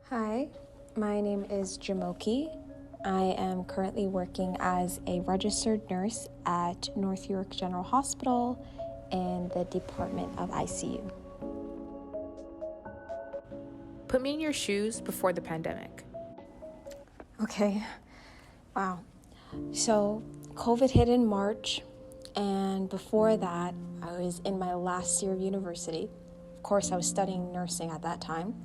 Hi, my name is Jamoki. I am currently working as a registered nurse at North York General Hospital in the Department of ICU. Put me in your shoes before the pandemic. Okay, wow. So, COVID hit in March, and before that, I was in my last year of university. Of course, I was studying nursing at that time.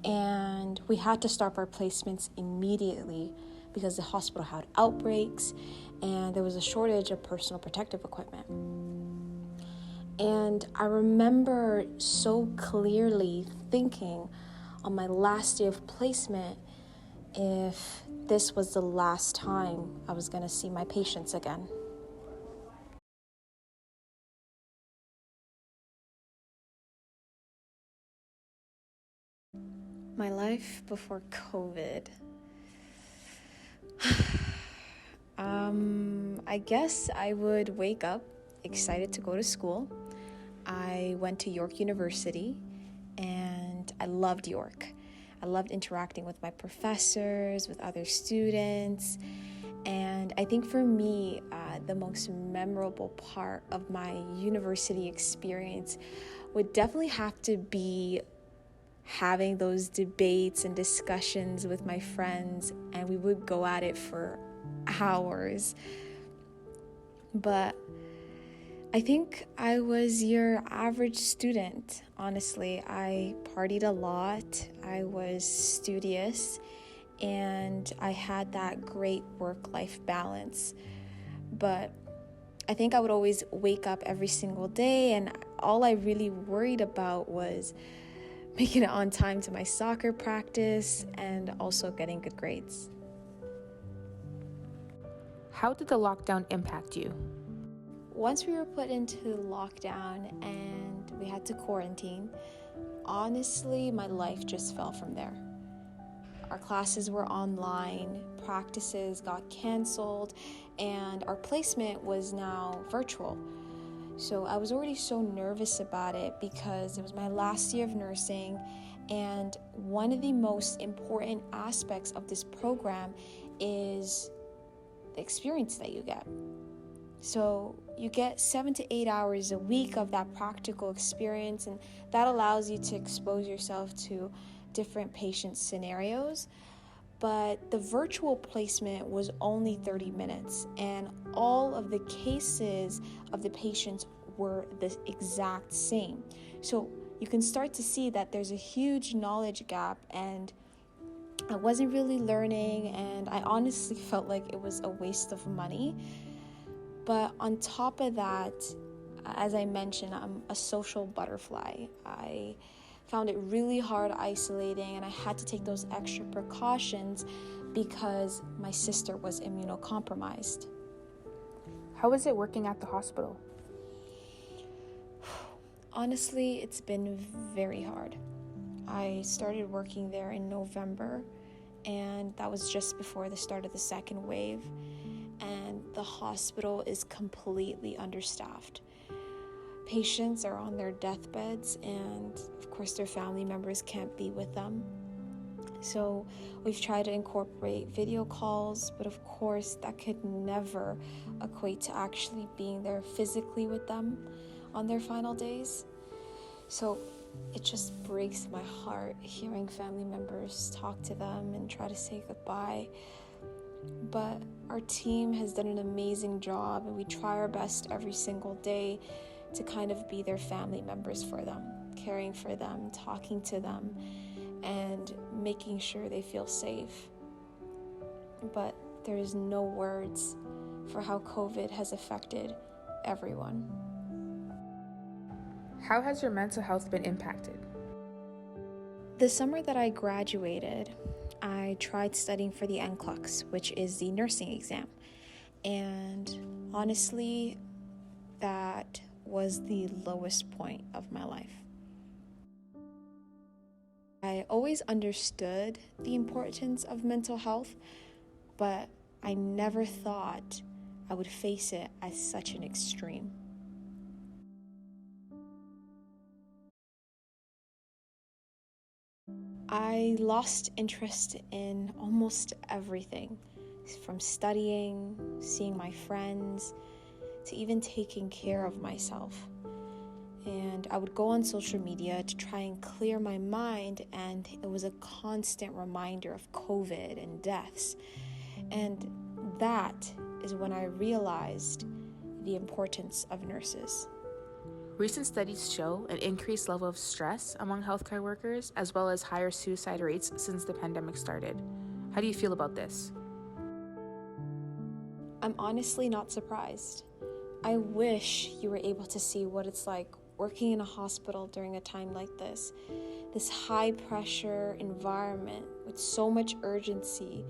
And we had to stop our placements immediately because the hospital had outbreaks and there was a shortage of personal protective equipment. And I remember so clearly thinking on my last day of placement if this was the last time I was going to see my patients again. My life before COVID. I guess I would wake up excited to go to school. I went to York University and I loved York. I loved interacting with my professors, with other students. And I think for me, the most memorable part of my university experience would definitely have to be having those debates and discussions with my friends, and we would go at it for hours. But I think I was your average student, honestly. I partied a lot, I was studious, and I had that great work-life balance. But I think I would always wake up every single day, and all I really worried about was making it on time to my soccer practice and also getting good grades. How did the lockdown impact you? Once we were put into lockdown and we had to quarantine, honestly, my life just fell from there. Our classes were online, practices got canceled, and our placement was now virtual. So I was already so nervous about it because it was my last year of nursing, and one of the most important aspects of this program is the experience that you get. So you get 7 to 8 hours a week of that practical experience, and that allows you to expose yourself to different patient scenarios. But the virtual placement was only 30 minutes, and all of the cases of the patients were the exact same. So you can start to see that there's a huge knowledge gap, and I wasn't really learning, and I honestly felt like it was a waste of money. But on top of that, as I mentioned, I'm a social butterfly. I found it really hard isolating, and I had to take those extra precautions because my sister was immunocompromised. How was it working at the hospital? Honestly, it's been very hard. I started working there in November, and that was just before the start of the second wave, and the hospital is completely understaffed. Patients are on their deathbeds, and of course their family members can't be with them. So we've tried to incorporate video calls, but of course that could never equate to actually being there physically with them on their final days. So it just breaks my heart hearing family members talk to them and try to say goodbye. But our team has done an amazing job, and we try our best every single day to kind of be their family members for them, caring for them, talking to them, and making sure they feel safe. But there is no words for how COVID has affected everyone. How has your mental health been impacted? The summer that I graduated, I tried studying for the NCLEX, which is the nursing exam. And honestly, that was the lowest point of my life. I always understood the importance of mental health, but I never thought I would face it as such an extreme. I lost interest in almost everything, from studying, seeing my friends, to even taking care of myself. And I would go on social media to try and clear my mind, and it was a constant reminder of COVID and deaths. And that is when I realized the importance of nurses. Recent studies show an increased level of stress among healthcare workers, as well as higher suicide rates since the pandemic started. How do you feel about this? I'm honestly not surprised. I wish you were able to see what it's like working in a hospital during a time like this high pressure environment with so much urgency,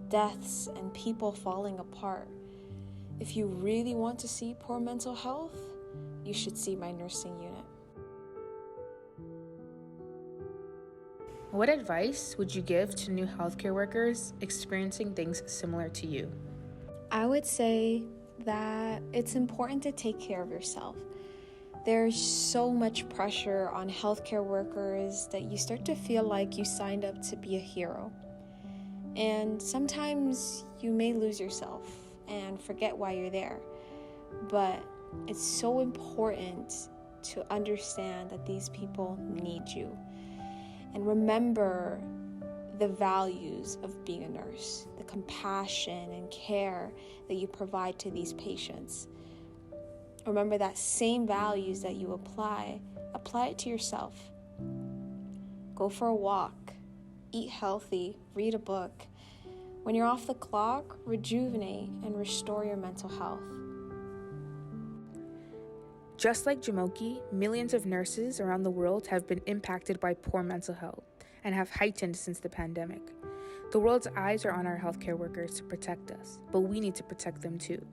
deaths, and people falling apart. If you really want to see poor mental health, you should see my nursing unit. What advice would you give to new healthcare workers experiencing things similar to you? I would say that it's important to take care of yourself. There's so much pressure on healthcare workers that you start to feel like you signed up to be a hero. And sometimes you may lose yourself and forget why you're there. But it's so important to understand that these people need you. And remember the values of being a nurse, the compassion and care that you provide to these patients. Remember that same values that you apply it to yourself. Go for a walk, eat healthy, read a book. When you're off the clock, rejuvenate and restore your mental health. Just like Jamoki, millions of nurses around the world have been impacted by poor mental health and have heightened since the pandemic. The world's eyes are on our healthcare workers to protect us, but we need to protect them too.